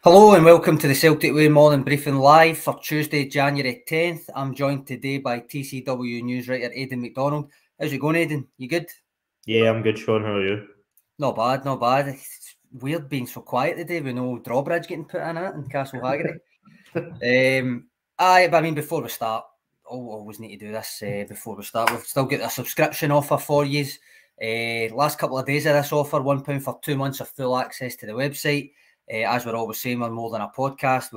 Hello and welcome to the Celtic Way Morning Briefing Live for Tuesday, January 10th. I'm joined today by TCW news writer Aidan McDonald. How's it going, Aidan? You good? Yeah, I'm good, Sean. How are you? Not bad, not bad. It's weird being so quiet today with no drawbridge getting put in it in Castle Haggery. But I mean, before we start, always need to do this before we start. We've still got a subscription offer for you. Last couple of days of this offer, £1 for 2 months of full access to the website. As we're always saying, we're more than a podcast.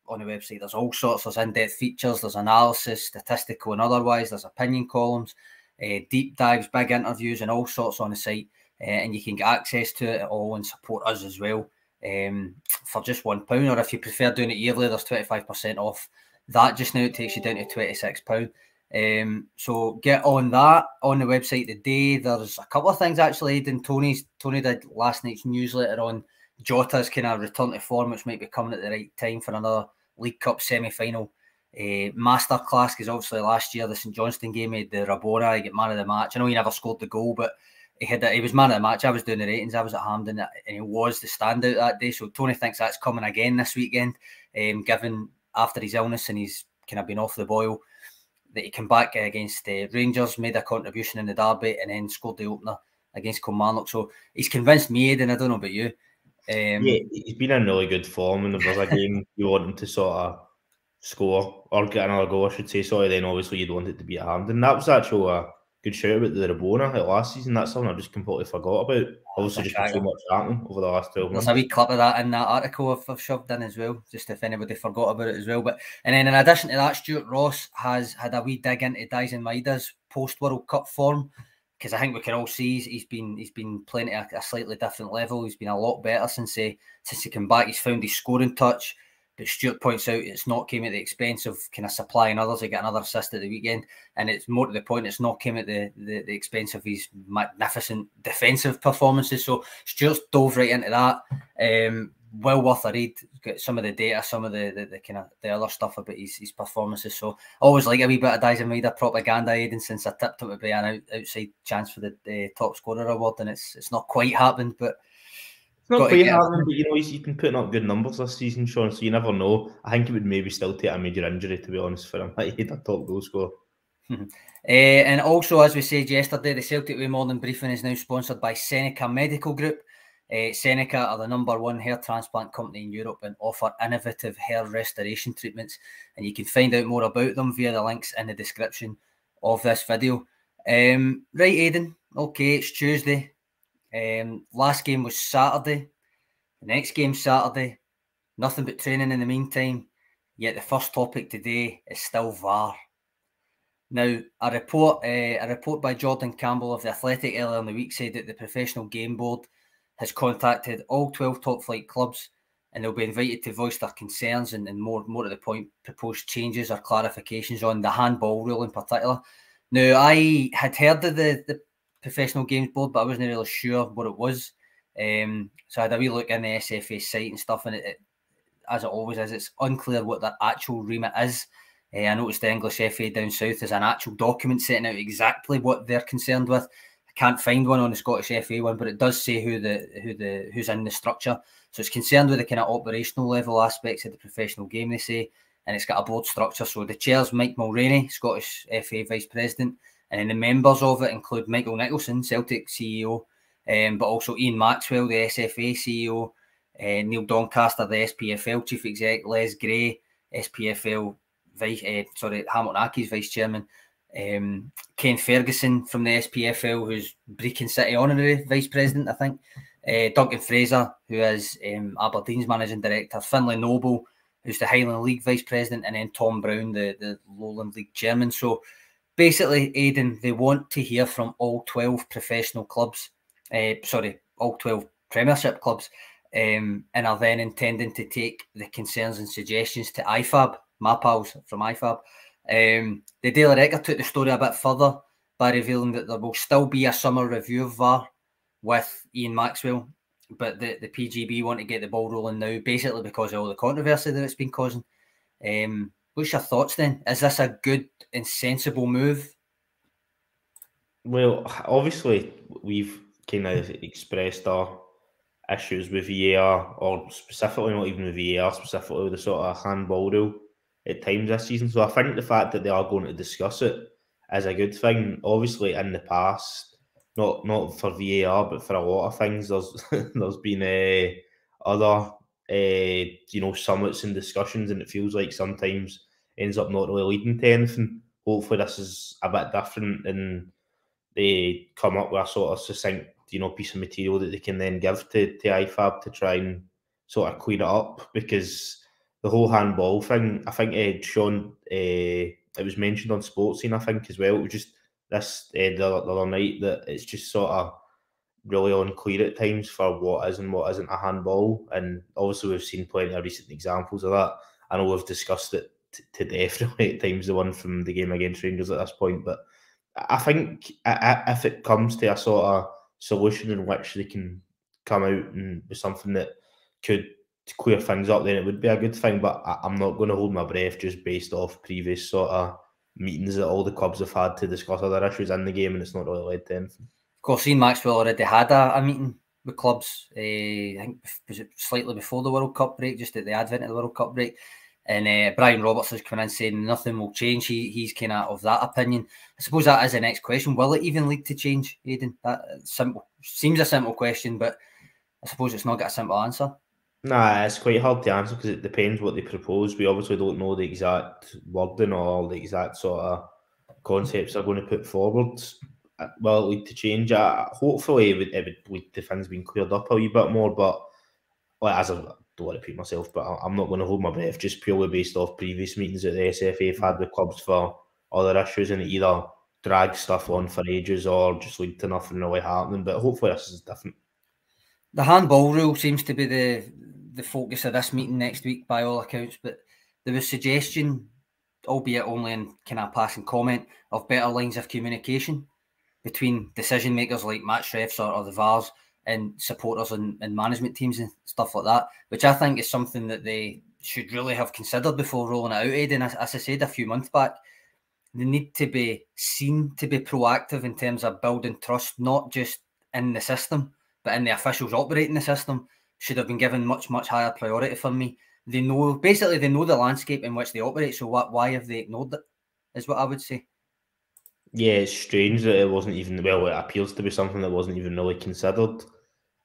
On the website, there's all sorts. There's in-depth features, there's analysis, statistical and otherwise. There's opinion columns, deep dives, big interviews, and all sorts on the site. And you can get access to it all and support us as well for just £1. Or if you prefer doing it yearly, there's 25% off that just now. It takes you down to £26. So get on that on the website today. There's a couple of things actually. Tony did last night's newsletter on Jota's kind of return to form, which might be coming at the right time for another League Cup semi-final masterclass, because obviously last year the St Johnstone game made the Rabona, he got man of the match. I know he never scored the goal, but he was man of the match. I was doing the ratings, I was at Hampden, and he was the standout that day. So Tony thinks that's coming again this weekend, given after his illness and he's kind of been off the boil, that he came back against Rangers, made a contribution in the derby, and then scored the opener against Kilmarnock. So he's convinced me, Aidan. I don't know about you. Yeah, he's been in really good form, and if there's a game you want him to sort of score or get another goal, I should say, sorry, then obviously you'd want it to be at Hampden. That was actually a good shout about the Rabona at last season. That's something I just completely forgot about. Obviously, just so much happening over the last 12 months. There's a wee clip of that in that article I've shoved in as well, just if anybody forgot about it as well. But and then in addition to that, Stuart Ross has had a wee dig into Daizen Maida's post World Cup form, because I think we can all see he's been playing at a slightly different level. He's been a lot better since he came back. He's found his scoring touch. But Stuart points out it's not came at the expense of kind of supplying others. He got another assist at the weekend, and it's more to the point, it's not came at the expense of his magnificent defensive performances. So Stuart's dove right into that. Well worth a read. Got some of the data, some of the kind of the other stuff about his performances. So always like a wee bit of Daizen Maida propaganda, Aidan, since I tipped him to be an outside chance for the top scorer award, and it's not quite happened, but. It's not quite happening, but you know, he's been putting up good numbers this season, Sean, so you never know. I think it would maybe still take a major injury, to be honest, for him. He's a top goal scorer. And also, as we said yesterday, the Celtic Way Morning Briefing is now sponsored by Seneca Medical Group. Seneca are the #1 hair transplant company in Europe and offer innovative hair restoration treatments. And you can find out more about them via the links in the description of this video. Right, Aidan. Okay, it's Tuesday. Last game was Saturday. The next game Saturday. Nothing but training in the meantime. Yet the first topic today is still VAR. Now, a report by Jordan Campbell of The Athletic earlier in the week said that the Professional Game Board has contacted all 12 top-flight clubs, and they'll be invited to voice their concerns and more to the point, propose changes or clarifications on the handball rule in particular. Now, I had heard of the Professional Games Board, but I wasn't really sure what it was. So I had a wee look in the SFA site and stuff, and it as it always is, it's unclear what their actual remit is. I noticed the English FA down south has an actual document setting out exactly what they're concerned with. I can't find one on the Scottish FA one, but it does say who's in the structure. So it's concerned with the kind of operational level aspects of the professional game, they say, and it's got a board structure. So the chair's Mike Mulroney, Scottish FA Vice President, and then the members of it include Michael Nicholson, Celtic CEO, but also Ian Maxwell, the SFA CEO, Neil Doncaster, the SPFL Chief Exec, Les Gray, SPFL Hamilton Accies Vice Chairman, Ken Ferguson from the SPFL, who's Brecon City Honorary Vice President, I think, Duncan Fraser, who is Aberdeen's Managing Director, Finlay Noble, who's the Highland League Vice President, and then Tom Brown, the Lowland League Chairman. So basically, Aidan, they want to hear from all 12 professional clubs, all 12 Premiership clubs, and are then intending to take the concerns and suggestions to IFAB, my pals from IFAB. The Daily Record took the story a bit further by revealing that there will still be a summer review of VAR with Ian Maxwell, but the PGB want to get the ball rolling now, basically because of all the controversy that it's been causing. What's your thoughts then? Is this a good and sensible move? Well, obviously, we've kind of expressed our issues with VAR, or specifically not even with VAR, specifically with the sort of handball rule at times this season. So I think the fact that they are going to discuss it is a good thing. Obviously, in the past, not for VAR, but for a lot of things, there's been other summits and discussions, and it feels like sometimes ends up not really leading to anything. Hopefully, this is a bit different, and they come up with a sort of succinct, piece of material that they can then give to IFAB to try and sort of clean it up, because the whole handball thing, I think Sean, it was mentioned on Sportscene, I think, as well. It was just this the other night that it's just sort of really unclear at times for what is and what isn't a handball, and obviously we've seen plenty of recent examples of that. I know we've discussed it to death really at times, the one from the game against Rangers at this point, but I think if it comes to a sort of solution in which they can come out and with something that could clear things up, then it would be a good thing. But I'm not going to hold my breath just based off previous sort of meetings that all the clubs have had to discuss other issues in the game, and it's not really led to anything. Of course, Ian Maxwell already had a meeting with clubs, I think was it slightly before the World Cup break, just at the advent of the World Cup break. And Brian Roberts has come in saying nothing will change. He's kind of that opinion. I suppose that is the next question. Will it even lead to change, Aidan? That seems a simple question, but I suppose it's not got a simple answer. Nah, it's quite hard to answer because it depends what they propose. We obviously don't know the exact wording or the exact sort of concepts they're going to put forward. Will it lead to change? Hopefully it would lead to things being cleared up a wee bit more, but as I don't want to repeat myself, but I'm not going to hold my breath just purely based off previous meetings that the SFA have had with clubs for other issues, and it either drag stuff on for ages or just lead to nothing really happening. But hopefully this is different. The handball rule seems to be the focus of this meeting next week by all accounts, but there was suggestion, albeit only in kind of passing comment, of better lines of communication between decision makers like match refs or the VARs and supporters and management teams and stuff like that, which I think is something that they should really have considered before rolling it out, Aidan. As I said a few months back, they need to be seen to be proactive in terms of building trust, not just in the system, but in the officials operating the system. Should have been given much, much higher priority for me. They know the landscape in which they operate, so why have they ignored it, is what I would say. Yeah, it's strange that it wasn't even, well, it appears to be something that wasn't even really considered.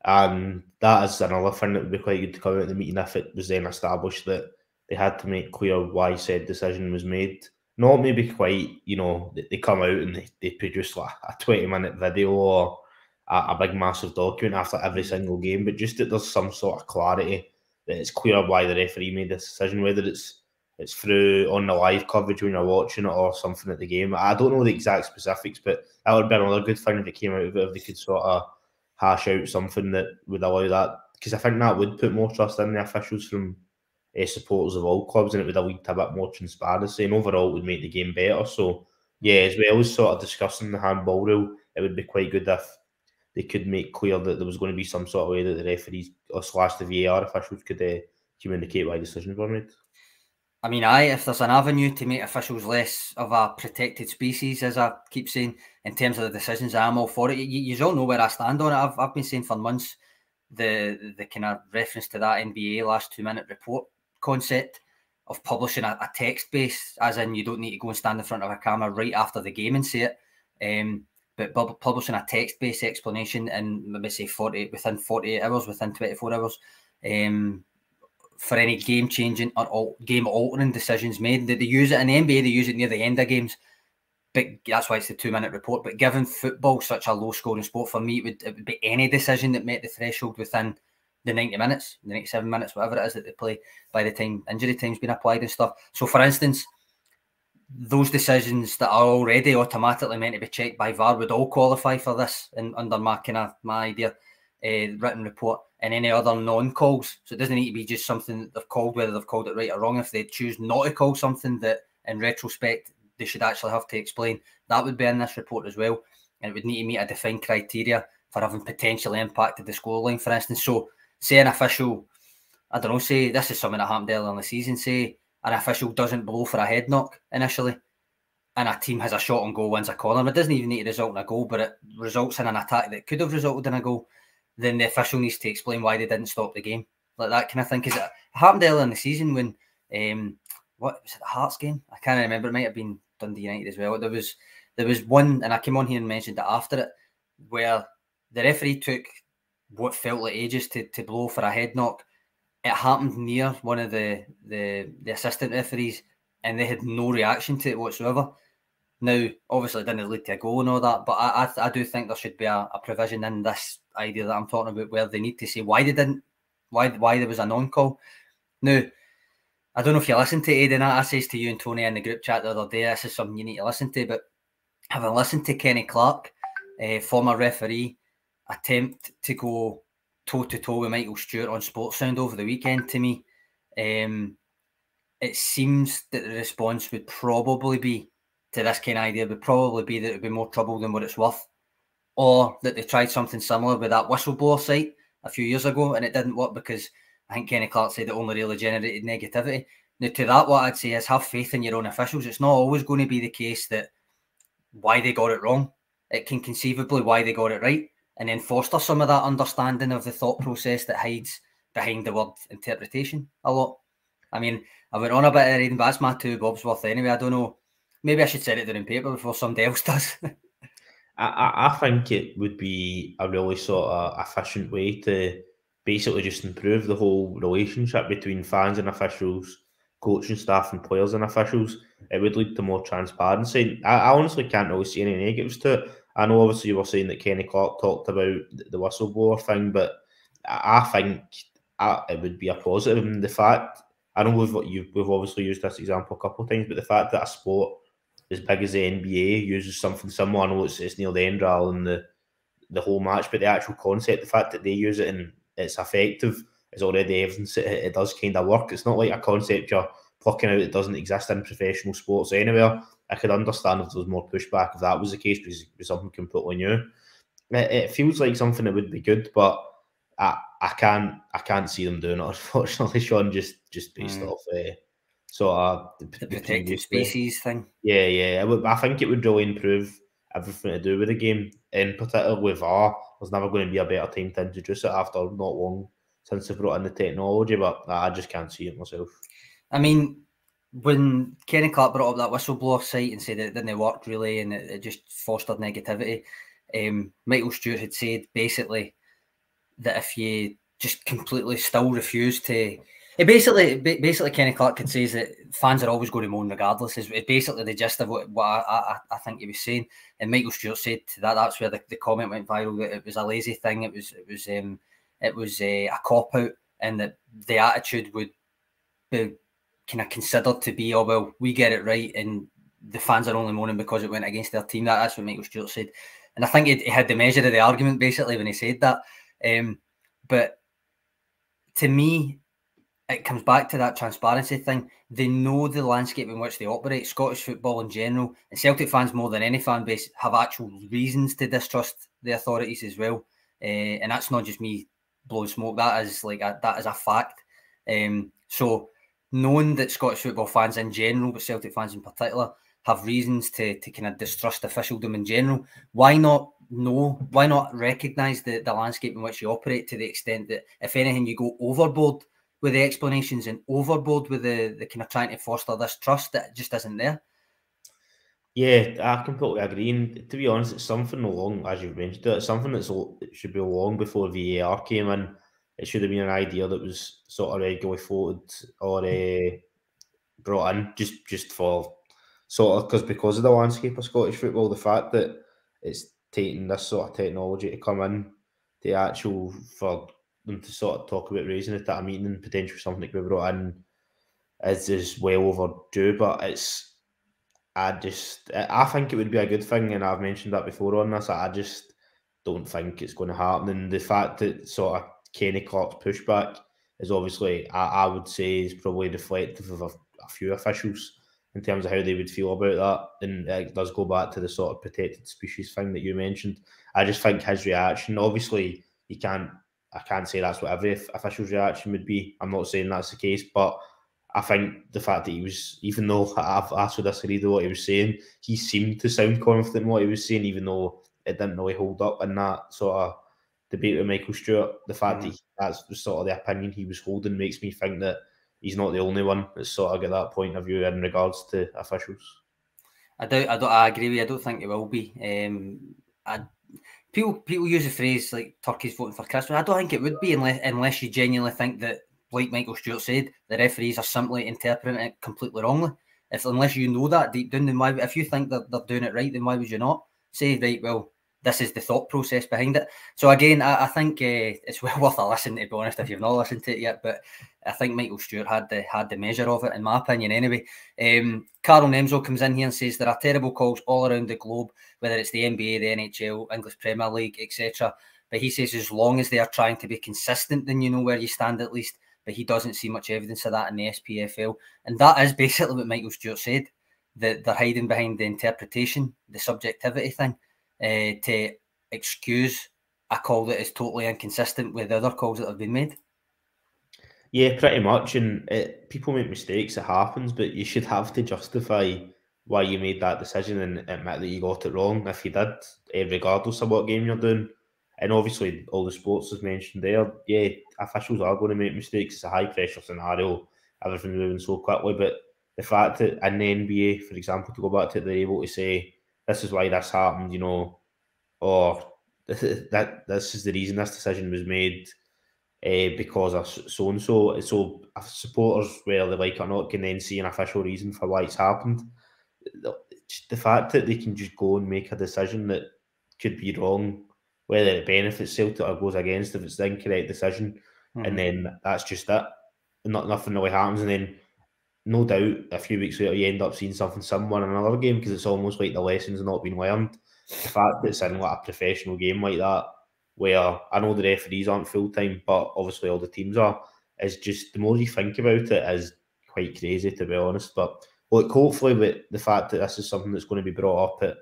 And that is another thing that would be quite good to come out of the meeting if it was then established that they had to make clear why said decision was made. Not maybe quite, they come out and they produce like a 20-minute video or a big massive document after every single game, but just that there's some sort of clarity, that it's clear why the referee made this decision, whether it's through on the live coverage when you're watching it or something at the game. I don't know the exact specifics, but that would be another good thing if it came out of it, if they could sort of hash out something that would allow that, because I think that would put more trust in the officials from supporters of all clubs, and it would lead to a bit more transparency, and overall it would make the game better. So yeah, as well as sort of discussing the handball rule, it would be quite good if they could make clear that there was going to be some sort of way that the referees or / the VAR officials could communicate why decisions were made. I mean, if there's an avenue to make officials less of a protected species, as I keep saying, in terms of the decisions, I'm all for it. You all know where I stand on it. I've been saying for months the kind of reference to that NBA last 2-minute report concept of publishing a text base, as in you don't need to go and stand in front of a camera right after the game and say it, but publishing a text-based explanation in maybe say within 48 hours, within 24 hours, for any game-changing or game-altering decisions made. They use it in the NBA, they use it near the end of games, but that's why it's the 2-minute report. But given football such a low-scoring sport, for me, it would be any decision that met the threshold within the 90 minutes, the 97 minutes, whatever it is that they play, by the time injury time's been applied and stuff. So, for instance, those decisions that are already automatically meant to be checked by VAR would all qualify for this, and under my idea, written report, and any other non-calls. So it doesn't need to be just something that they've called, whether they've called it right or wrong. If they choose not to call something that in retrospect they should actually have to explain, that would be in this report as well. And it would need to meet a defined criteria for having potentially impacted the scoreline, for instance. So say an official, I don't know, say this is something that happened earlier in the season, say an official doesn't blow for a head knock initially, and a team has a shot on goal, wins a corner. It doesn't even need to result in a goal, but it results in an attack that could have resulted in a goal. then the official needs to explain why they didn't stop the game. Like that kind of thing. Because it happened earlier in the season when, what was it, the Hearts game? I can't remember. It might have been Dundee United as well. There was one, and I came on here and mentioned it after it, where the referee took what felt like ages to blow for a head knock. It happened near one of the assistant referees, and they had no reaction to it whatsoever. Now, obviously, it didn't lead to a goal and all that, but I do think there should be a provision in this idea that I'm talking about where they need to say why they didn't, why there was a non-call. Now, I don't know if you listened to Aidan. I says to you and Tony in the group chat the other day, this is something you need to listen to, but having listened to Kenny Clark, former referee, attempt to go toe-to-toe with Michael Stewart on Sportsound over the weekend, to me, it seems that the response would probably be, to this kind of idea, would probably be that it would be more trouble than what it's worth, or that they tried something similar with that whistleblower site a few years ago and it didn't work because I think Kenny Clark said it only really generated negativity. Now, to that, what I'd say is have faith in your own officials. It's not always going to be the case that why they got it wrong. It can conceivably why they got it right, and then foster some of that understanding of the thought process that hides behind the word interpretation a lot. I mean, I went on a bit of reading, but that's my two bobs worth anyway. I don't know. Maybe I should set it down in paper before somebody else does. I think it would be a really sort of efficient way to basically just improve the whole relationship between fans and officials, coaching staff and players and officials. It would lead to more transparency. I honestly can't really see any negatives to it. I know obviously you were saying that Kenny Clark talked about the whistleblower thing, but I think it would be a positive. And the fact, I know we've obviously used this example a couple of times, but the fact that a sport as big as the NBA uses something similar, I know it's near the end rather than the whole match, but the actual concept, the fact that they use it and it's effective is already evidence that it does kind of work. It's not like a concept you're plucking out that doesn't exist in professional sports anywhere. I could understand if there was more pushback if that was the case, because it was something completely new. It feels like something that would be good, but I can't see them doing it, unfortunately, Sean, just based off sort of the protected species thing. Yeah. I think it would really improve everything to do with the game, in particular with VAR. There's never going to be a better time to introduce it after not long since they brought in the technology, but I just can't see it myself. I mean, when Kenny Clark brought up that whistleblower site and said that it didn't work really and it just fostered negativity, Michael Stewart had said basically that if you just completely still refuse to... Basically, Kenny Clark could say that fans are always going to moan regardless. Is basically the gist of what I think he was saying. And Michael Stewart said that's where the comment went viral, that it was a lazy thing. It was a cop out, and that the attitude would be kind of considered to be, oh well, we get it right, and the fans are only moaning because it went against their team. That's what Michael Stewart said, and I think he had the measure of the argument basically when he said that. But to me, it comes back to that transparency thing. They know the landscape in which they operate. Scottish football in general, and Celtic fans more than any fan base, have actual reasons to distrust the authorities as well. And that's not just me blowing smoke. That is a fact. So knowing that Scottish football fans in general, but Celtic fans in particular, have reasons to kind of distrust officialdom in general, why not recognise the landscape in which you operate, to the extent that, if anything, you go overboard with the explanations and overboard with the kind of trying to foster this trust that just isn't there? Yeah, I completely agree. And to be honest, it's something along, as you've mentioned, it's something it should be long before VAR came in. It should have been an idea that was sort of regularly floated or brought in just for sort of because of the landscape of Scottish football, the fact that it's taking this sort of technology to come in, the actual for them to sort of talk about raising it at a meeting and potentially something that we brought in is well overdue. But I think it would be a good thing, and I've mentioned that before on this. I just don't think it's going to happen, and the fact that sort of Kenny Clark's pushback is obviously, I would say, is probably reflective of a few officials in terms of how they would feel about that, and it does go back to the sort of protected species thing that you mentioned. I just think his reaction, obviously, I can't say that's what every official's reaction would be. I'm not saying that's the case, but I think the fact that he was, even though I've also disagreed with what he was saying, he seemed to sound confident in what he was saying, even though it didn't really hold up in that sort of debate with Michael Stewart. The fact that that's sort of the opinion he was holding makes me think that he's not the only one that's sort of got that point of view in regards to officials. I agree with you. I don't think it will be. People use the phrase like turkeys voting for Christmas. I don't think it would be unless you genuinely think that, like Michael Stewart said, the referees are simply interpreting it completely wrongly. Unless you know that deep down, then why? If you think that they're doing it right, then why would you not say, right, well, this is the thought process behind it? So again, I think it's well worth a listen, to be honest, if you've not listened to it yet. But I think Michael Stewart had the measure of it, in my opinion, anyway. Carl Nemzo comes in here and says there are terrible calls all around the globe, whether it's the NBA, the NHL, English Premier League, etc. But he says as long as they are trying to be consistent, then you know where you stand at least. But he doesn't see much evidence of that in the SPFL. And that is basically what Michael Stewart said, that they're hiding behind the interpretation, the subjectivity thing, to excuse a call that is totally inconsistent with the other calls that have been made. Yeah, pretty much. And people make mistakes, it happens, but you should have to justify why you made that decision and admit that you got it wrong if you did, regardless of what game you're doing. And obviously, all the sports as mentioned there, yeah, officials are going to make mistakes. It's a high-pressure scenario. Everything's moving so quickly. But the fact that in the NBA, for example, to go back to it, they're able to say, this is why this happened, you know, or that this is the reason this decision was made because of so-and-so. So supporters, whether they like it or not, can then see an official reason for why it's happened. The fact that they can just go and make a decision that could be wrong, whether it benefits Celtic or goes against if it's the incorrect decision, and then that's just it. Nothing really happens, and then no doubt a few weeks later you end up seeing something similar in another game because it's almost like the lessons not been learned. The fact that it's in like a professional game like that, where I know the referees aren't full time, but obviously all the teams are, is just the more you think about it, is quite crazy, to be honest. But look, hopefully with the fact that this is something that's going to be brought up at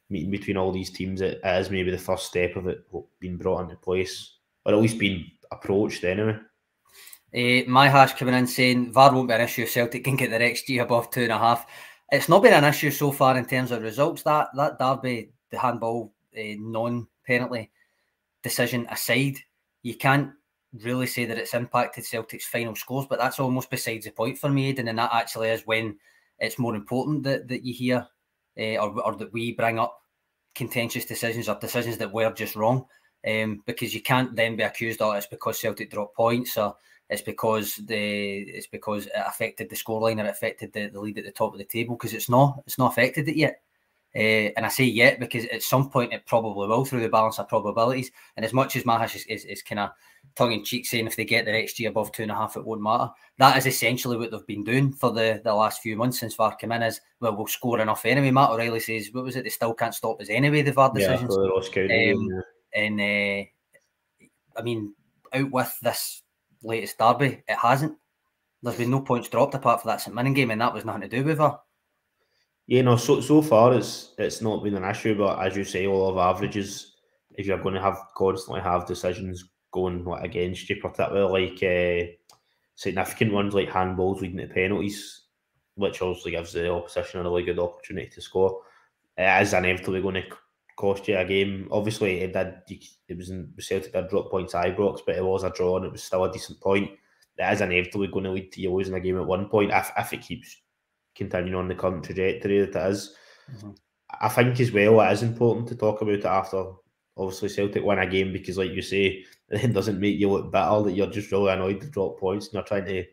meeting between all these teams, it is maybe the first step of it being brought into place, or at least being approached anyway. My hash coming in saying VAR won't be an issue if Celtic can get their XG above 2.5. It's not been an issue so far in terms of results. That derby, the handball non-penalty decision aside, you can't really say that it's impacted Celtic's final scores, but that's almost besides the point for me, Aidan, and that actually is when it's more important that you hear or that we bring up contentious decisions or decisions that were just wrong, because you can't then be accused of it's because Celtic dropped points or it's because it affected the scoreline or it affected the lead at the top of the table, because it's not affected it yet. And I say yet because at some point it probably will through the balance of probabilities. And as much as Mahash is kind of tongue-in-cheek saying if they get their XG above 2.5 it won't matter, that is essentially what they've been doing for the last few months since VAR came in, is, well, we'll score enough anyway. Matt O'Reilly says, what was it, they still can't stop us anyway, the VAR decisions. And I mean, out with this latest derby, it hasn't. There's been no points dropped apart for that St Mirren game, and that was nothing to do with VAR. Yeah, no, so far it's not been an issue, but as you say, all of averages, if you're going to constantly have decisions going against you, particularly like significant ones like handballs leading to penalties, which obviously gives the opposition a really good opportunity to score, it is inevitably going to cost you a game. Obviously, it was in Celtic that dropped points at Ibrox, but it was a draw and it was still a decent point. It is inevitably going to lead to you losing a game at one point if it keeps continuing on the current trajectory that it is. I think as well it is important to talk about it after obviously Celtic win a game, because like you say, it doesn't make you look bitter that you're just really annoyed to drop points and you're trying to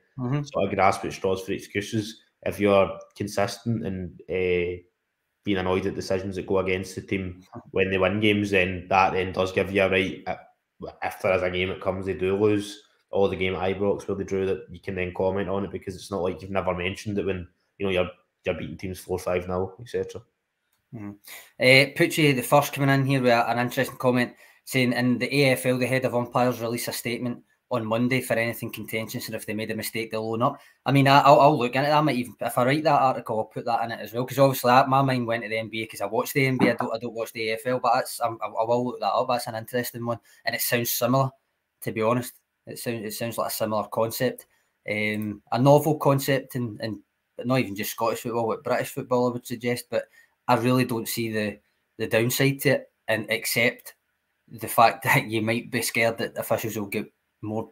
sort of grasp at straws for excuses. If you're consistent and being annoyed at decisions that go against the team when they win games, then that then does give you a right, if there is a game it comes they do lose, or the game at Ibrox where they drew, that you can then comment on it, because it's not like you've never mentioned it when you're beating teams 4-5-0, etc. Pucci, the first coming in here with an interesting comment saying in the AFL the head of umpires release a statement on Monday for anything contentious, and if they made a mistake they'll own up. I mean, I'll look into that. I might even, if I write that article, I'll put that in it as well, because obviously my mind went to the NBA because I watch the NBA. I don't watch the AFL, but I will look that up. That's an interesting one, and it sounds similar, to be honest. It sounds like a similar concept, a novel concept, and but not even just Scottish football, but British football, I would suggest. But I really don't see the downside to it, and except the fact that you might be scared that officials will get more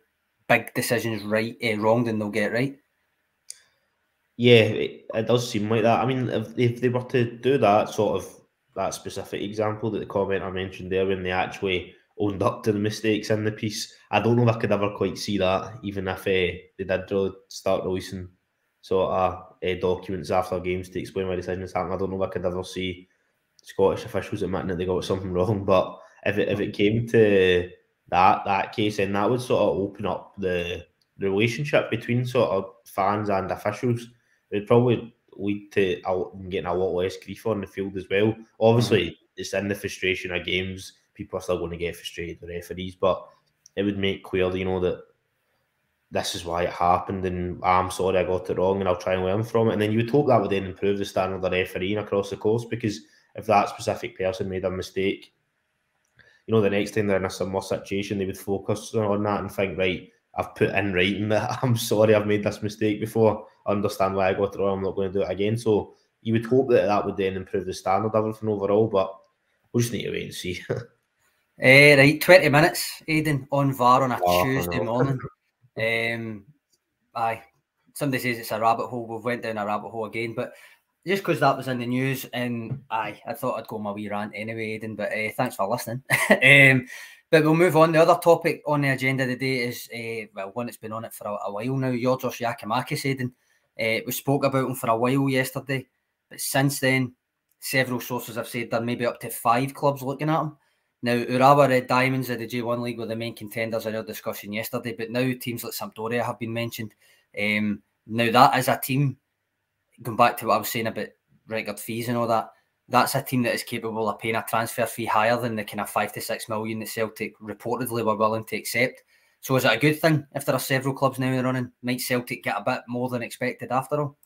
big decisions wrong than they'll get right? Yeah, it does seem like that. I mean, if they were to do that sort of, that specific example that the commenter mentioned there, when they actually owned up to the mistakes in the piece, I don't know if I could ever quite see that, even if they did really start releasing sort of documents after games to explain why decisions happened. I don't know if I could ever see Scottish officials admitting that they got something wrong. But if it came to that case, then that would sort of open up the relationship between sort of fans and officials. It would probably lead to getting a lot less grief on the field as well. Obviously, it's in the frustration of games. People are still going to get frustrated with referees, but it would make clear, that this is why it happened, and I'm sorry I got it wrong, and I'll try and learn from it. And then you would hope that would then improve the standard of refereeing across the course, because if that specific person made a mistake, the next time they're in a similar situation, they would focus on that and think, right, I've put in writing that I'm sorry I've made this mistake before. I understand why I got it wrong. I'm not going to do it again. So you would hope that would then improve the standard of everything overall, but we'll just need to wait and see. Right, 20 minutes, Aidan, on VAR on a Tuesday no. morning. Aye, somebody says it's a rabbit hole. We've went down a rabbit hole again, but just because that was in the news, and I thought I'd go my wee rant anyway, Aidan, but thanks for listening. But we'll move on. The other topic on the agenda of the day is, one that's been on it for a while now, Giorgos Giakoumakis, Aidan. We spoke about him for a while yesterday, but since then, several sources have said there may be up to 5 clubs looking at him. Now, Urawa Red Diamonds of the J1 League were the main contenders in our discussion yesterday, but now teams like Sampdoria have been mentioned. Now, that is a team, going back to what I was saying about record fees and all that, that's a team that is capable of paying a transfer fee higher than the kind of 5 to 6 million that Celtic reportedly were willing to accept. So is it a good thing if there are several clubs now in the running? Might Celtic get a bit more than expected after all?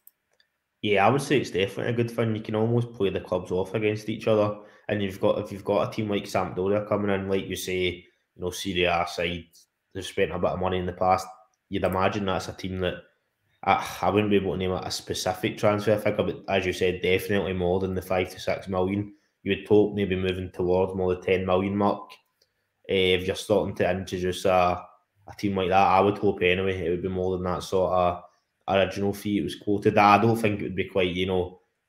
Yeah, I would say it's definitely a good thing. You can almost play the clubs off against each other, and if you've got a team like Sampdoria coming in, like you say, Serie A side, they've spent a bit of money in the past. You'd imagine that's a team that I wouldn't be able to name a specific transfer figure, but as you said, definitely more than the 5 to 6 million. You would hope maybe moving towards more the 10 million mark. If you're starting to introduce a team like that, I would hope anyway it would be more than that sort of original fee it was quoted. I don't think it would be quite,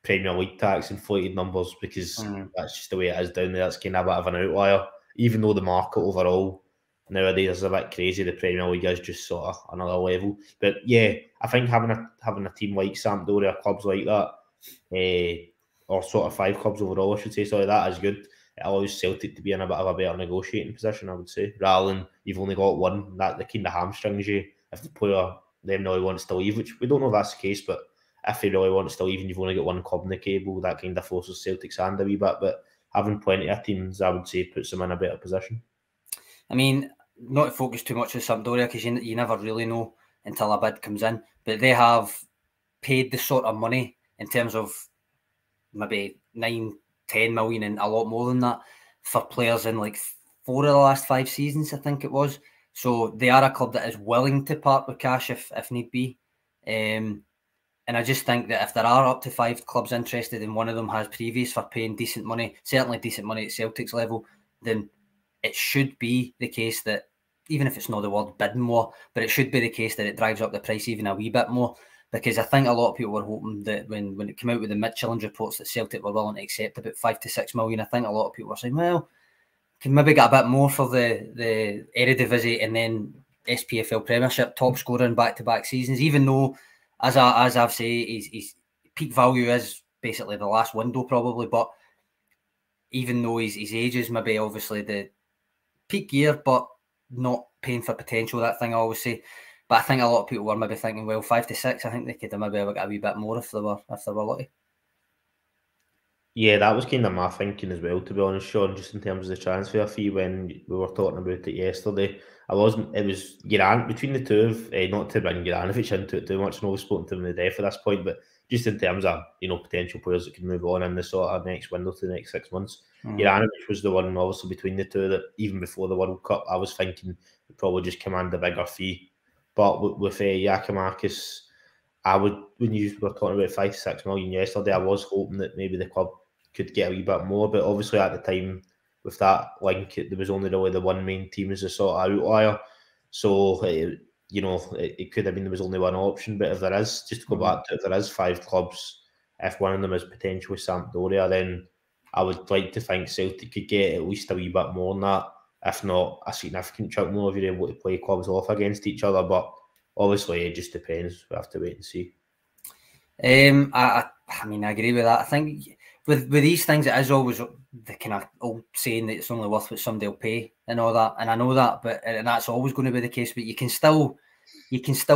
Premier League tax inflated numbers, because that's just the way it is down there. It's kind of a bit of an outlier, even though the market overall nowadays is a bit crazy. The Premier League is just sort of another level. But yeah, I think having a team like Sampdoria, clubs like that, or sort of 5 clubs overall, I should say, sorry, that is good. It allows Celtic to be in a bit of a better negotiating position, I would say, rather than you've only got one. That the kind of hamstrings you if the player then really wants to leave, which we don't know if that's the case, but if he really wants to leave and you've only got one club in the cable, that kind of forces Celtic's hand a wee bit. But having plenty of teams, I would say, puts them in a better position. I mean, not to focus too much on Sampdoria, because you never really know until a bid comes in, but they have paid the sort of money in terms of maybe 9, 10 million and a lot more than that for players in like 4 of the last 5 seasons, I think it was. So they are a club that is willing to part with cash if need be. And I just think that if there are up to 5 clubs interested and one of them has previous for paying decent money, certainly decent money at Celtic's level, then it should be the case that, even if it's not the word bidding more, but it should be the case that it drives up the price even a wee bit more. Because I think a lot of people were hoping that when it came out with the Midtjylland reports that Celtic were willing to accept about 5 to 6 million, I think a lot of people were saying, well, can maybe get a bit more for the Eredivisie and then SPFL Premiership top scorer in back-to-back seasons, even though, as I've said, his peak value is basically the last window probably, but even though his age is maybe obviously the peak year, but not paying for potential, that thing I always say. But I think a lot of people were maybe thinking, well, 5 to 6, I think they could have maybe got a wee bit more if they were lucky. Yeah, that was kind of my thinking as well, to be honest, Sean, just in terms of the transfer fee when we were talking about it yesterday. It was Giran, between the two of, not to bring Juranovic into it too much, no, we've spoken to him in the death at this point, but just in terms of, potential players that can move on in the sort of next window to the next 6 months. Juranovic was the one, obviously, between the two that even before the World Cup, I was thinking would probably just command a bigger fee. But with Giakoumakis, when you were talking about 5 to 6 million yesterday, I was hoping that maybe the club could get a wee bit more, but obviously at the time with that link, there was only really the one main team as a sort of outlier. So, it could have been there was only one option. But if there is, just to go back to it, if there is 5 clubs, if one of them is potentially Sampdoria, then I would like to think Celtic could get at least a wee bit more than that, if not a significant chunk more, if you're able to play clubs off against each other. But obviously, it just depends. We have to wait and see. I mean, I agree with that. I think with these things, it is always the kind of old saying that it's only worth what somebody will pay and all that. And I know that, and that's always going to be the case. But you can still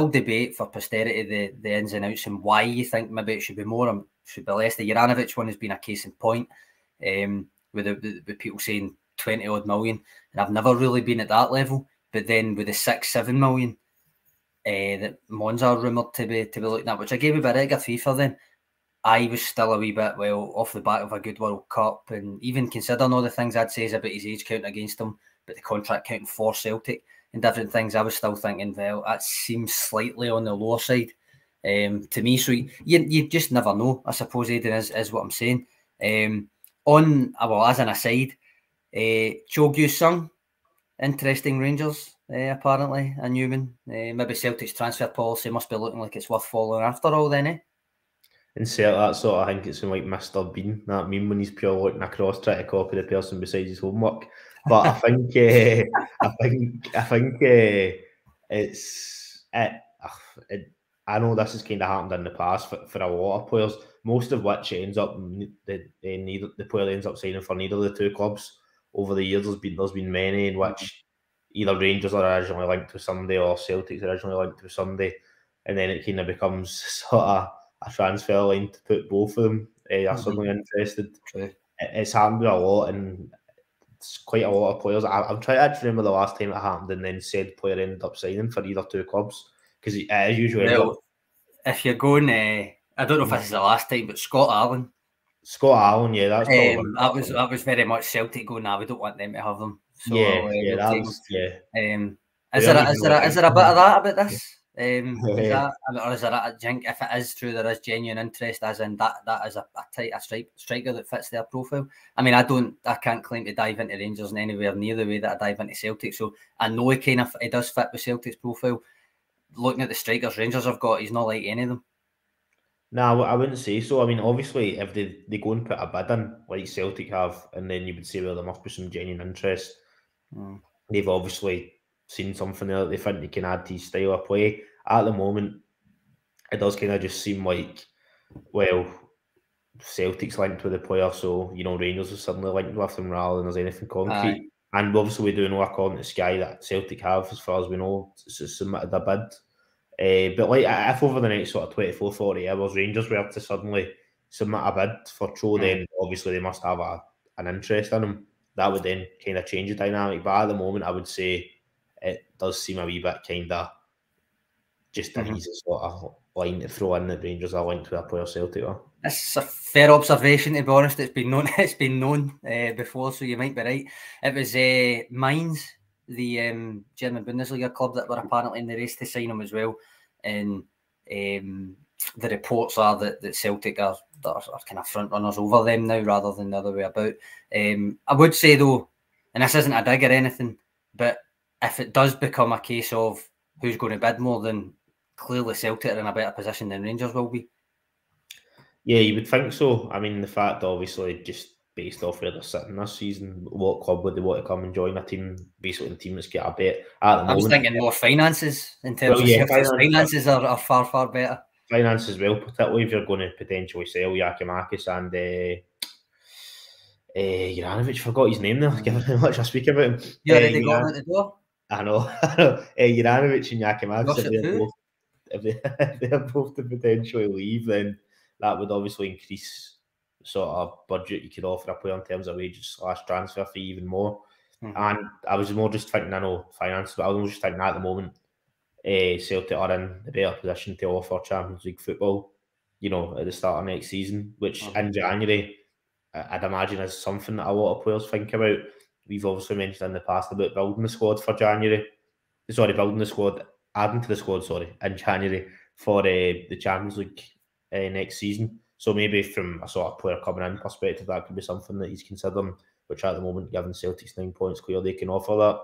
debate for posterity the ins and outs and why you think maybe it should be more or should be less. The Juranovic one has been a case in point, with people saying 20 odd million, and I've never really been at that level. But then with the 6-7 million. That Monza are rumoured to be looking at, which I gave a bit of a fee for then. I was still a wee bit, off the back of a good World Cup, and even considering all the things I'd say about his age counting against him, but the contract counting for Celtic and different things, I was still thinking, well, that seems slightly on the lower side to me. So you just never know, I suppose, Aidan, is what I'm saying. As an aside, Cho Gyu-sung, interesting Rangers. Apparently, a Newman. Maybe Celtic's transfer policy must be looking like it's worth following after all, then, eh? Insert that sort of, I think it's in like Mr. Bean, that meme when he's pure looking across trying to copy the person beside his homework. But I think it's I know this has kind of happened in the past for a lot of players. Most of which ends up the player ends up signing for neither of the two clubs over the years. There's been many in which either Rangers are originally linked to somebody or Celtic's originally linked to somebody, and then it kind of becomes sort of a transfer line to put both of them are suddenly interested. True. It's happened a lot, and it's quite a lot of players. I'm trying to actually remember the last time it happened, and then said player ended up signing for either two clubs, because it usually ends up. If you're going, I don't know if this is the last time, but Scott Allen, yeah, that's probably that was very much Celtic going. Nah, we don't want them to have them. So, that was. Is there a bit of that about this? Or is there a jink? If it is true, there is genuine interest, as in that is a striker that fits their profile. I mean, I can't claim to dive into Rangers in anywhere near the way that I dive into Celtic. So I know he does fit with Celtic's profile. Looking at the strikers Rangers have got, he's not like any of them. No, I wouldn't say so. I mean, obviously, if they go and put a bid in, like Celtic have, and then you would say, well, there must be some genuine interest. They've obviously seen something there that they think they can add to his style of play. At the moment, it does kind of just seem like, well, Celtic's linked with the player, so, Rangers are suddenly linked with them rather than there's anything concrete. And obviously, we do know, according to Sky, that Celtic have, as far as we know, submitted a bid. But if over the next sort of 24, 40 hours, Rangers were to suddenly submit a bid for Cho, then obviously they must have an interest in him. That would then kind of change the dynamic. But at the moment, I would say it does seem a wee bit kind of just an easy sort of line to throw in that Rangers are linked to a player Celtic. It's a fair observation, to be honest. It's been known before, so you might be right. It was Mainz, the German Bundesliga club, that were apparently in the race to sign him as well. And the reports are that Celtic are kind of front runners over them now, rather than the other way about. I would say though, and this isn't a dig or anything, but if it does become a case of who's going to bid more, then clearly Celtic are in a better position than Rangers will be. Yeah, you would think so. I mean, the fact, obviously, just based off where they're sitting this season, what club would they want to come and join a team, basically the team that's got a bet at the moment? I was thinking more finances in terms of finances are far, far better. Finance as well, particularly if you're going to potentially sell Giakoumakis and Juranovic. Forgot his name there, given how much I speak about him. You already got him at the door? I know. Juranovic and Giakoumakis, if they're both to potentially leave, then that would obviously increase the sort of budget you could offer a player in terms of wages / transfer fee even more. And I was more just thinking, I know finance, but I was just thinking at the moment, Celtic are in a better position to offer Champions League football, at the start of next season, which in January, I'd imagine is something that a lot of players think about. We've obviously mentioned in the past about building the squad for January. Building the squad, adding to the squad, in January for the Champions League next season. So maybe from a sort of player coming in perspective, that could be something that he's considering which at the moment, given Celtic's 9 points clear, they can offer that.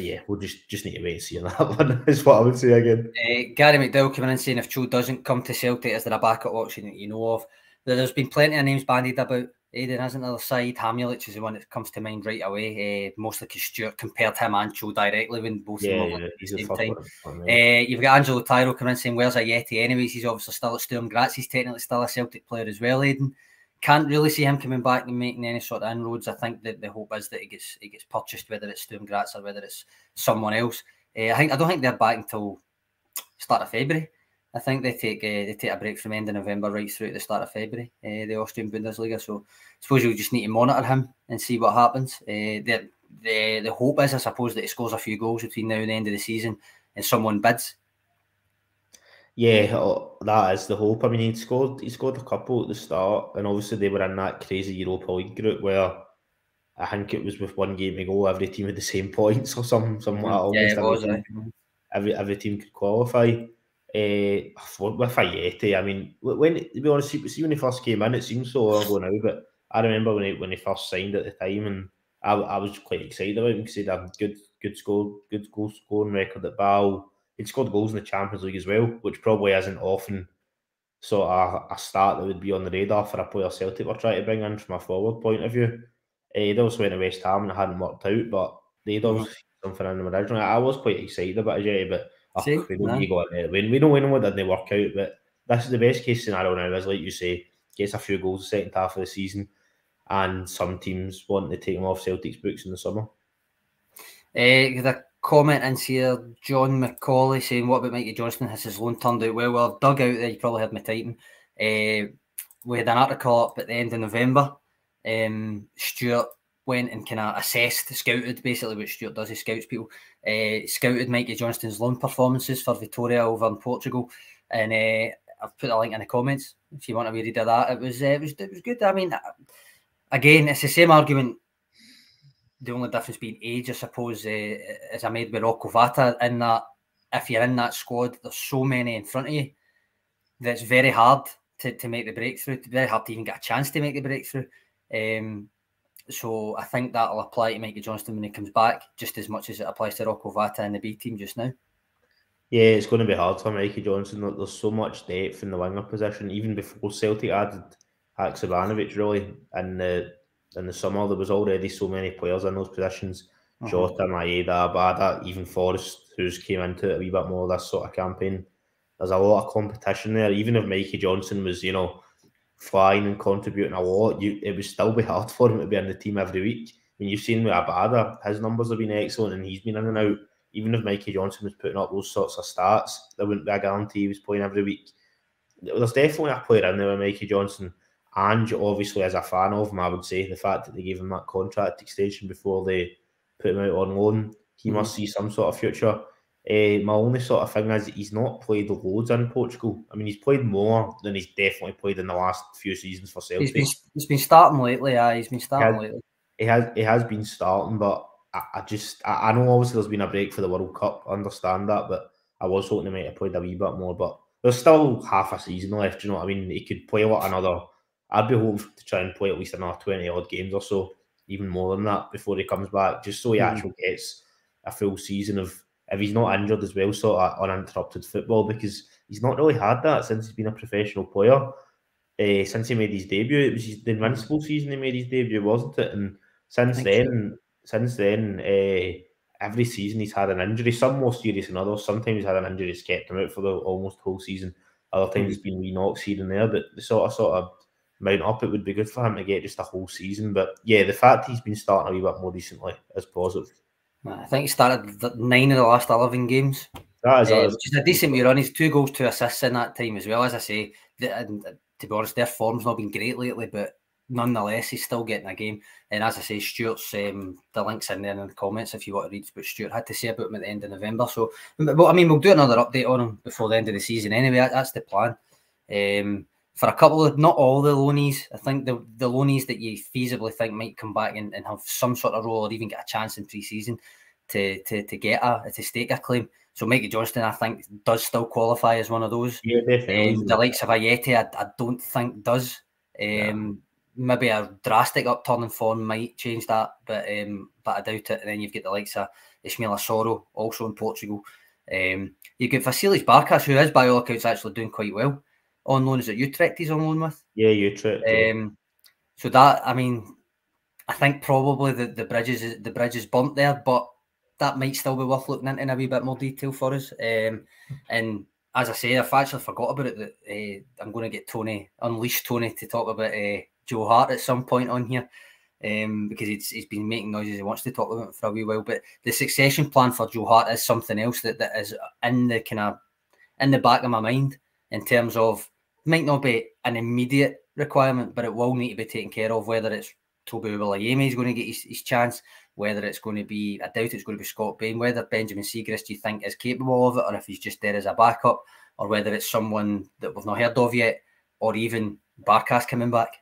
Yeah, we'll just need to wait and see on that one, is what I would say again. Gary McDowell coming in saying if Joe doesn't come to Celtic, is there a backup option that you know of? There's been plenty of names bandied about. There isn't another side. Hamulich is the one that comes to mind right away. Mostly because Stuart compared him and Joe directly when both of them were at the same time. You've got Angelo Tyro coming in saying, where's Ajeti anyways? He's obviously still at Sturm Graz. He's technically still a Celtic player as well, Aidan. Can't really see him coming back and making any sort of inroads. I think that the hope is that he gets purchased, whether it's Sturm Graz or whether it's someone else. I don't think they're back until start of February. I think they take a break from end of November right through to the start of February, the Austrian Bundesliga. So I suppose you'll just need to monitor him and see what happens. The hope is, I suppose, that he scores a few goals between now and the end of the season and someone bids. Yeah, that is the hope. I mean, he scored a couple at the start, and obviously they were in that crazy Europa League group where I think it was with one game to go, every team had the same points or something. Every team could qualify. With Ajeti, I mean, to be honest, see when he first came in, it seems so long ago now, but I remember when he first signed at the time, and I was quite excited about him because he had a good goal scoring record at Basel. He'd scored goals in the Champions League as well, which probably isn't often sort of a start that would be on the radar for a player Celtic were trying to bring in from a forward point of view. He'd also went to West Ham and it hadn't worked out, but they'd also something in them originally. I was quite excited about Ajeti, but we don't need to go in there. We know it didn't work out, but this is the best case scenario now, is like you say, gets a few goals the second half of the season, and some teams want to take him off Celtic's books in the summer. The comment in here, John McCauley saying, what about Mikey Johnston? Has his loan turned out well? Well, I've dug out there, you probably heard me typing. We had an article up at the end of November. Stuart went and kind of scouted basically what Stuart does, he scouts people, scouted Mikey Johnston's loan performances for Vitória over in Portugal, and I've put a link in the comments if you want to read of that. It was good. I mean, again, it's the same argument. The only difference being age, I suppose, as I made with Rocco Vata, in that if you're in that squad, there's so many in front of you that it's very hard to make the breakthrough. It's very hard to even get a chance to make the breakthrough. So I think that'll apply to Mikey Johnston when he comes back, just as much as it applies to Rocco Vata in the B team just now. Yeah, it's going to be hard for Mikey Johnston. There's so much depth in the winger position. Even before Celtic added Haksabanovic, really, in the summer, there was already so many players in those positions. Jota, Maeda, Abada, even Forrest, who's came into it a wee bit more this sort of campaign. There's a lot of competition there. Even if Mikey Johnston was, flying and contributing a lot, it would still be hard for him to be in the team every week. I mean, you've seen with Abada, his numbers have been excellent and he's been in and out. Even if Mikey Johnston was putting up those sorts of stats, there wouldn't be a guarantee he was playing every week. There's definitely a player in there with Mikey Johnston, and obviously as a fan of him, I would say the fact that they gave him that contract extension before they put him out on loan, he must see some sort of future. My only sort of thing is he's not played loads in Portugal. I mean, he's played more than he's definitely played in the last few seasons for Celtic. He's been starting lately, he's been starting lately. He has been starting, but I know obviously there's been a break for the World Cup, I understand that, but I was hoping he might have played a wee bit more, but there's still half a season left, you know what I mean? He could play I'd be hoping to try and play at least another 20 odd games or so, even more than that before he comes back, just so he actually gets a full season of, if he's not injured as well, sort of uninterrupted football, because he's not really had that since he's been a professional player. Since he made his debut, it was the Invincible season he made his debut, wasn't it? And since then, every season he's had an injury, some more serious than others. Sometimes he's had an injury that's kept him out for the almost whole season. Other times it's been wee knocks here and there, but the sort of mount up, it would be good for him to get just a whole season. But yeah, the fact he's been starting a wee bit more recently is positive. I think he started 9 of the last 11 games. That is which is a decent run. He's 2 goals, 2 assists in that time as well. As I say, and to be honest, their form's not been great lately, but nonetheless, he's still getting a game. And as I say, Stuart's the link's in there in the comments if you want to read what Stuart had to say about him at the end of November. So, but I mean, we'll do another update on him before the end of the season anyway. That's the plan. For a couple of, not all the loanees, I think the loanees that you feasibly think might come back and have some sort of role or even get a chance in pre-season to stake a claim. So Mikey Johnston, I think, does still qualify as one of those. Yeah, definitely. The likes of Ajeti, I don't think does. maybe a drastic upturn in form might change that, but I doubt it. And then you've got the likes of Ismail Assoro, also in Portugal. You've got Vasilis Barkas, who is by all accounts actually doing quite well on loan. Is it Utrecht he's on loan with? Yeah, Utrecht. So that, I mean, I think probably the bridge is burnt there, but that might still be worth looking into in a wee bit more detail for us. And as I say, I've actually forgot about it. That I'm going to get Unleash Tony to talk about Joe Hart at some point on here, because he's been making noises. He wants to talk about it for a wee while. But the succession plan for Joe Hart is something else that is in the back of my mind, in terms of, might not be an immediate requirement, but it will need to be taken care of. Whether it's Toby Uwillayemi is going to get his chance, whether it's going to be, I doubt it's going to be Scott Bain, whether Benjamin Siegrist, do you think, is capable of it, or if he's just there as a backup, or whether it's someone that we've not heard of yet, or even Barkas coming back.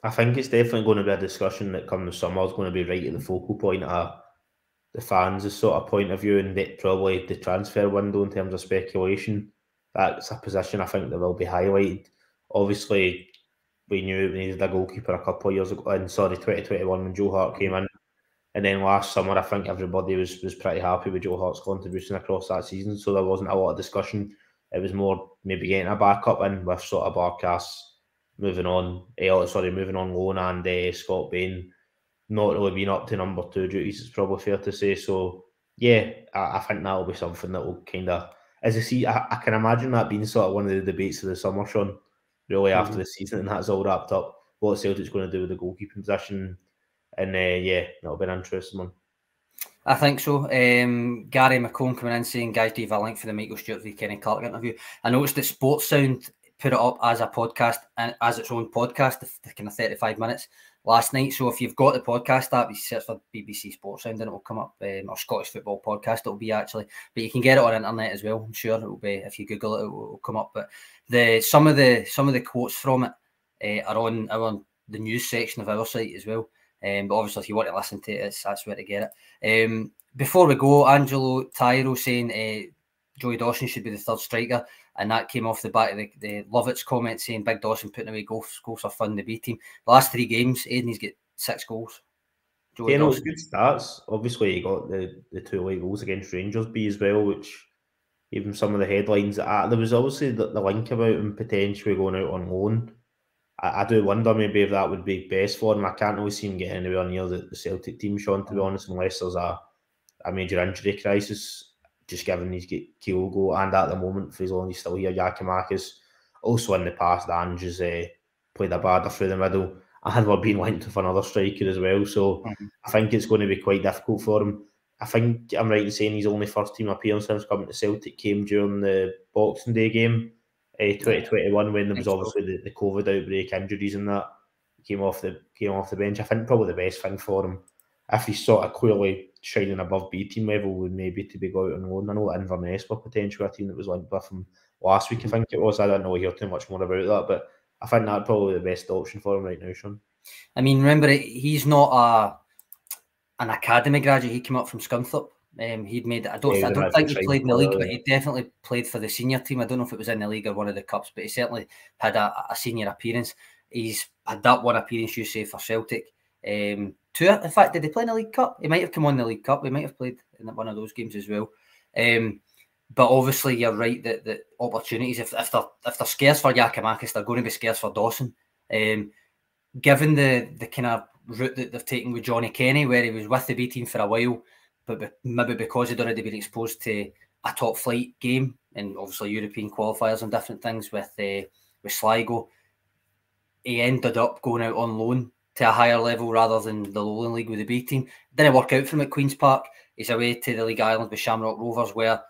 I think it's definitely going to be a discussion that come the summer is going to be right at the focal point of the fans' sort of point of view, and probably the transfer window in terms of speculation. That's a position I think that will be highlighted. Obviously, we knew we needed a goalkeeper a couple of years ago, 2021 when Joe Hart came in. And then last summer, I think everybody was pretty happy with Joe Hart's contribution across that season. So there wasn't a lot of discussion. It was more maybe getting a backup in with sort of Barkas moving on loan, and Scott Bain not really being up to number 2 duties, it's probably fair to say. So yeah, I think that will be something that will kind of, as I see, I can imagine that being sort of one of the debates of the summer, Sean, really after the season, and that's all wrapped up. What Celtic's going to do with the goalkeeping position, and yeah, that'll be an interesting one. I think so. Gary McCone coming in saying, guys, do you have a link for the Michael Stewart v Kenny Clark interview? I noticed that Sports Sound put it up as a podcast and as its own podcast, the kind of 35 minutes last night. So if you've got the podcast app, you search for BBC Sports Sound and it will come up, or Scottish Football Podcast, it'll be actually. But you can get it on internet as well. I'm sure it will be, if you Google it, it will come up. But some of the quotes from it are on the news section of our site as well. But obviously, if you want to listen to it, that's where to get it. Before we go, Angelo Tyro saying Joey Dawson should be the third striker, and that came off the back of the Lovitz comment saying Big Dawson putting away goals for fun, the B team. The last 3 games, Aidan, he's got 6 goals. Joey Dawson. It's good stats. Obviously, he got the 2 away goals against Rangers B as well, which even some of the headlines, there was obviously the link about him potentially going out on loan. I do wonder maybe if that would be best for him. I can't really see him getting anywhere near the Celtic team, Sean, to be honest, unless there's a major injury crisis, just given he's got Kyogo, and at the moment, for as long as he's still here, Giakoumakis. Also in the past, Ange has played a badder through the middle, and we're being linked with another striker as well. So I think it's going to be quite difficult for him. I think I'm right in saying his only first team appearance since coming to Celtic came during the Boxing Day game. 2021, when there was obviously the COVID outbreak, injuries and that, came off the bench. I think probably the best thing for him, if he's sort of clearly shining above B team level, would maybe to be go out on loan. I know Inverness were potentially a team that was linked with him last week, I think it was. I don't know, hear too much more about that, but I think that's probably the best option for him right now, Sean. I mean, remember, he's not an academy graduate. He came up from Scunthorpe. He'd made. I don't think he played in the league, but he definitely played for the senior team. I don't know if it was in the league or one of the cups, but he certainly had a senior appearance. He's had that one appearance, you say, for Celtic. 2, in fact, did he play in the League Cup? He might have come on the League Cup. He might have played in one of those games as well. But obviously, you're right that opportunities, if they're scarce for Giakoumakis, they're going to be scarce for Dawson. Given the kind of route that they've taken with Johnny Kenny, where he was with the B team for a while, but maybe because he'd already been exposed to a top flight game and obviously European qualifiers and different things with Sligo, he ended up going out on loan to a higher level rather than the Lowland League with the B team. Didn't work out for him at Queen's Park. He's away to the League Island with Shamrock Rovers, where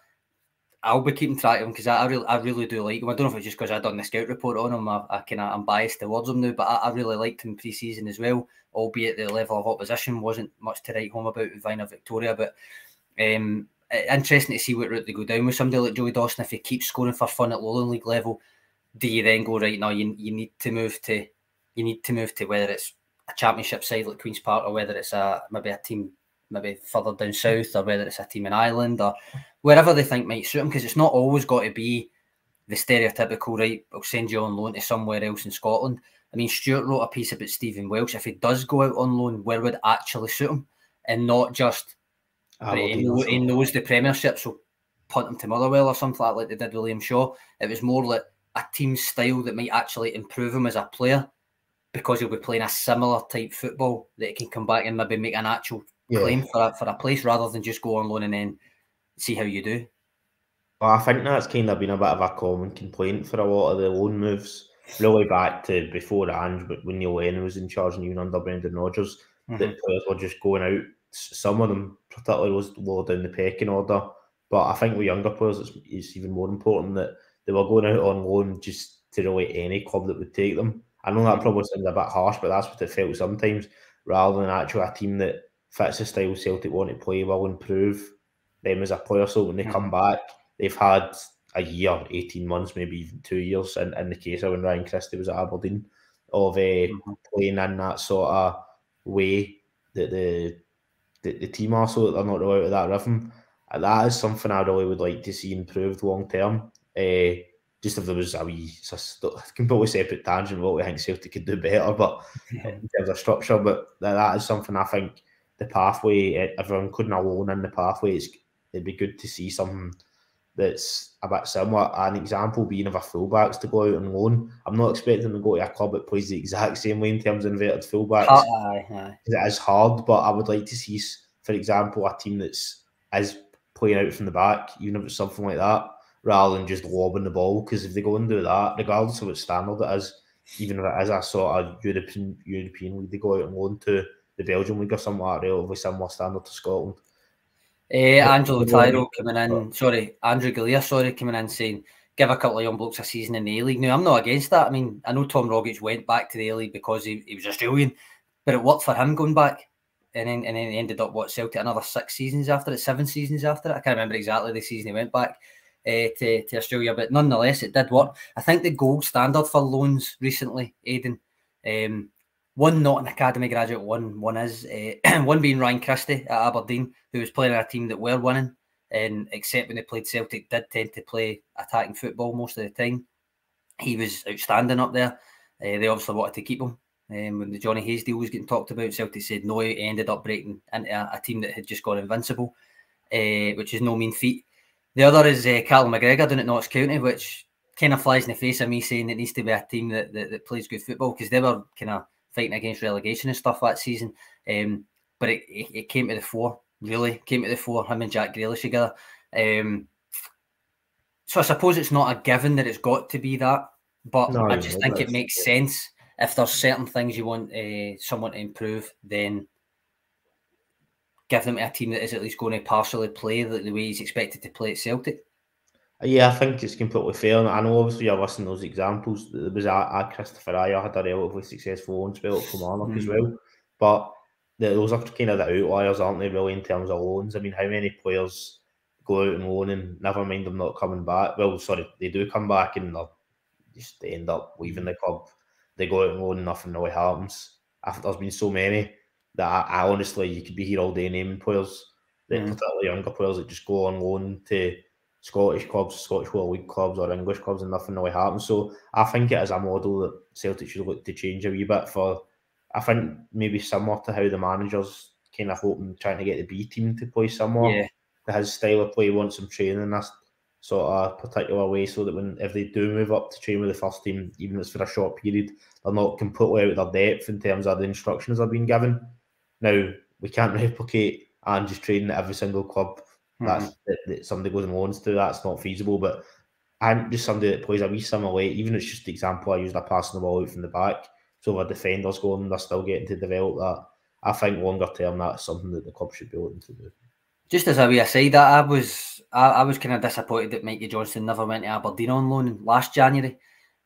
I'll be keeping track of him because I really do like him. I don't know if it's just because I've done the scout report on him. I'm biased towards him now, but I really liked him pre-season as well, albeit the level of opposition wasn't much to write home about with Vina Victoria. But interesting to see what route they go down with somebody like Joey Dawson. If he keeps scoring for fun at Lowland League level, do you then go, right now you need to move to whether it's a championship side like Queen's Park, or whether it's maybe a team maybe further down south, or whether it's a team in Ireland, or wherever they think might suit them, because it's not always got to be the stereotypical, right, we'll send you on loan to somewhere else in Scotland. I mean, Stuart wrote a piece about Stephen Welsh. If he does go out on loan, where would actually suit him, and not just he knows the Premiership, so punt him to Motherwell or something like they did with Liam Shaw. It was more like a team style that might actually improve him as a player, because he'll be playing a similar type football that he can come back and maybe make an actual claim for a place, rather than just go on loan and then see how you do. Well, I think that's kind of been a bit of a common complaint for a lot of the loan moves, really back to before Ange, but when Neil Lennon was in charge and even under Brendan Rodgers, that players were just going out. Some of them particularly was lower down the pecking order, but I think with younger players it's even more important that they were going out on loan just to really any club that would take them. I know that probably sounds a bit harsh, but that's what it felt sometimes, rather than actually a team that fits the style Celtic want to play will improve them as a player. So when they come back, they've had a year, 18 months, maybe even 2 years, in the case of when Ryan Christie was at Aberdeen, of playing in that sort of way that the team are, so that they're not really out of that rhythm. And that is something I really would like to see improved long term. Just if there was a wee completely separate tangent what we think Celtic could do better, but in terms of structure, but that is something I think the pathway, everyone couldn't alone in the pathway, it'd be good to see something that's a bit similar. An example being of a fullbacks to go out on loan. I'm not expecting them to go to a club that plays the exact same way in terms of inverted fullbacks. It is hard, but I would like to see, for example, a team is playing out from the back, even if it's something like that, rather than just lobbing the ball. Because if they go and do that, regardless of what standard it is, even if it is a sort of European league, they go out on loan to the Belgian league or something like that, relatively similar standard to Scotland. Angelo Tyro coming in, Andrew Galea, coming in saying, give a couple of young blokes a season in the A-League. Now, I'm not against that. I mean, I know Tom Rogic went back to the A-League because he was Australian, but it worked for him going back. And then he ended up, Celtic another 7 seasons after it? I can't remember exactly the season he went back to Australia, but nonetheless, it did work. I think the gold standard for loans recently, Aidan, one not an academy graduate, one is one being Ryan Christie at Aberdeen, who was playing in a team that were winning, and except when they played Celtic, did tend to play attacking football most of the time. He was outstanding up there. They obviously wanted to keep him. When the Johnny Hayes deal was getting talked about, Celtic said no. He ended up breaking into a team that had just gone invincible, which is no mean feat. The other is Callum McGregor down at Notts County, which kind of flies in the face of me saying it needs to be a team that plays good football, because they were kind of fighting against relegation and stuff that season. But it came to the fore, him and Jack Grealish together. So I suppose it's not a given that it's got to be that, but I just think it makes sense. If there's certain things you want someone to improve, then give them to a team that is at least going to partially play the way he's expected to play at Celtic. Yeah, I think it's completely fair. And I know obviously you're listening to those examples. There was a Christopher Ajer had a relatively successful loan spell from Kilmarnock as well. But those are kind of the outliers, aren't they, really, in terms of loans? I mean, how many players go out on loan and never mind them not coming back? Well, sorry, they do come back and they end up leaving the club. They go out on loan and nothing really happens. There's been so many that I honestly, you could be here all day naming players, particularly younger players that just go on loan to Scottish clubs, Scottish World League clubs or English clubs, and nothing really happens. So I think it is a model that Celtic should look to change a wee bit for, I think, maybe similar to how the managers kind of hoping, trying to get the B team to play similar to his style of play, want some training in that sort of particular way, so that if they do move up to train with the first team, even if it's for a short period, they're not completely out of their depth in terms of the instructions they're being given. Now, we can't replicate and just training at every single club that somebody goes and loans to. That's not feasible, but I'm just somebody that plays a wee similar way, even if it's just the example I used of passing the ball out from the back, so our defenders going, they're still getting to develop that. I think longer term, that's something that the club should be looking to do. Just as a wee aside, I was kind of disappointed that Mikey Johnston never went to Aberdeen on loan last January,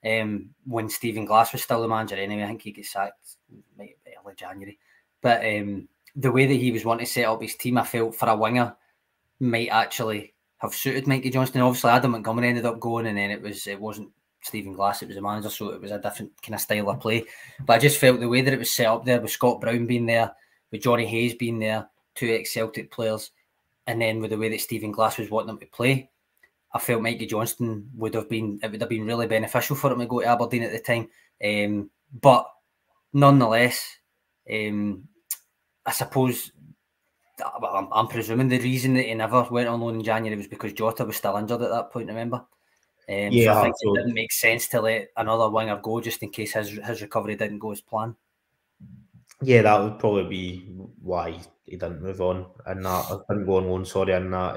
when Stephen Glass was still the manager anyway. I think he got sacked early January. But the way that he was wanting to set up his team, I felt for a winger might actually have suited Mikey Johnston. Obviously, Adam Montgomery ended up going, and then it wasn't Stephen Glass, it was the manager, so it was a different kind of style of play. But I just felt the way that it was set up there, with Scott Brown being there, with Johnny Hayes being there, 2 ex-Celtic players, and then with the way that Stephen Glass was wanting them to play, I felt Mikey Johnston would have been really beneficial for him to go to Aberdeen at the time. But nonetheless, I suppose, I'm presuming the reason that he never went on loan in January was because Jota was still injured at that point, remember? So I think it didn't make sense to let another winger go just in case his recovery didn't go as planned. Yeah, that would probably be why he didn't move on in that. I didn't go on loan, sorry, in that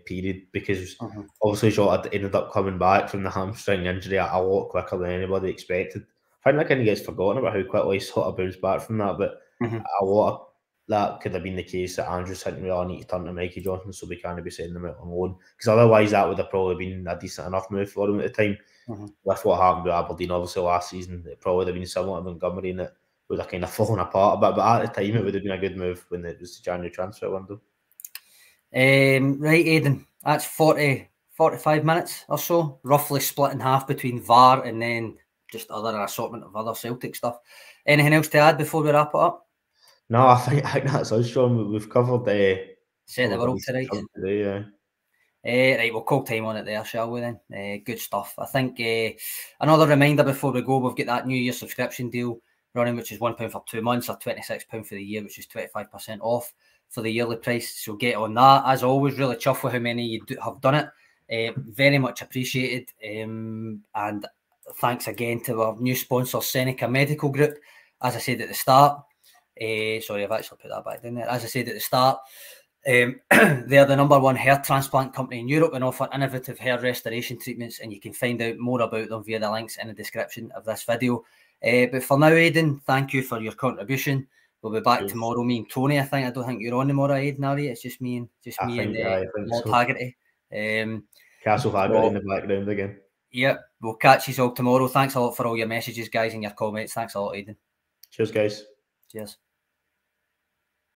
period, because obviously Jota ended up coming back from the hamstring injury a lot quicker than anybody expected. I think that kind of gets forgotten about how quickly he sort of bounced back from that, but a lot of that could have been the case that Andrews didn't really need to turn to Mikey Johnson, so we can't be sending him out on loan, because otherwise that would have probably been a decent enough move for him at the time. With what happened with Aberdeen, obviously last season, it probably would have been similar to Montgomery, and it would have kind of fallen apart a bit, but at the time it would have been a good move when it was the January transfer window. Right, Aidan, that's 45 minutes or so, roughly split in half between VAR and then just other assortment of other Celtic stuff. Anything else to add before we wrap it up? No, I think that's us, Sean. We've covered set the world to rights today, yeah. Right, we'll call time on it there, shall we then? Good stuff. I think another reminder before we go, we've got that New Year subscription deal running, which is £1 for 2 months or £26 for the year, which is 25% off for the yearly price. So get on that. As always, really chuffed with how many you have done it. Very much appreciated. And thanks again to our new sponsor, Seneca Medical Group. As I said at the start, sorry, I've actually put that back down there. As I said at the start, they're the #1 hair transplant company in Europe and offer innovative hair restoration treatments, and you can find out more about them via the links in the description of this video. But for now, Aidan, thank you for your contribution. We'll be back tomorrow. Me and Tony, I don't think you're on tomorrow, Aidan, are you? It's just me and Walt Haggerty. Castle Haggerty in the background again. Yep, we'll catch you all tomorrow. Thanks a lot for all your messages, guys, and your comments. Thanks a lot, Aidan. Cheers, guys. Cheers.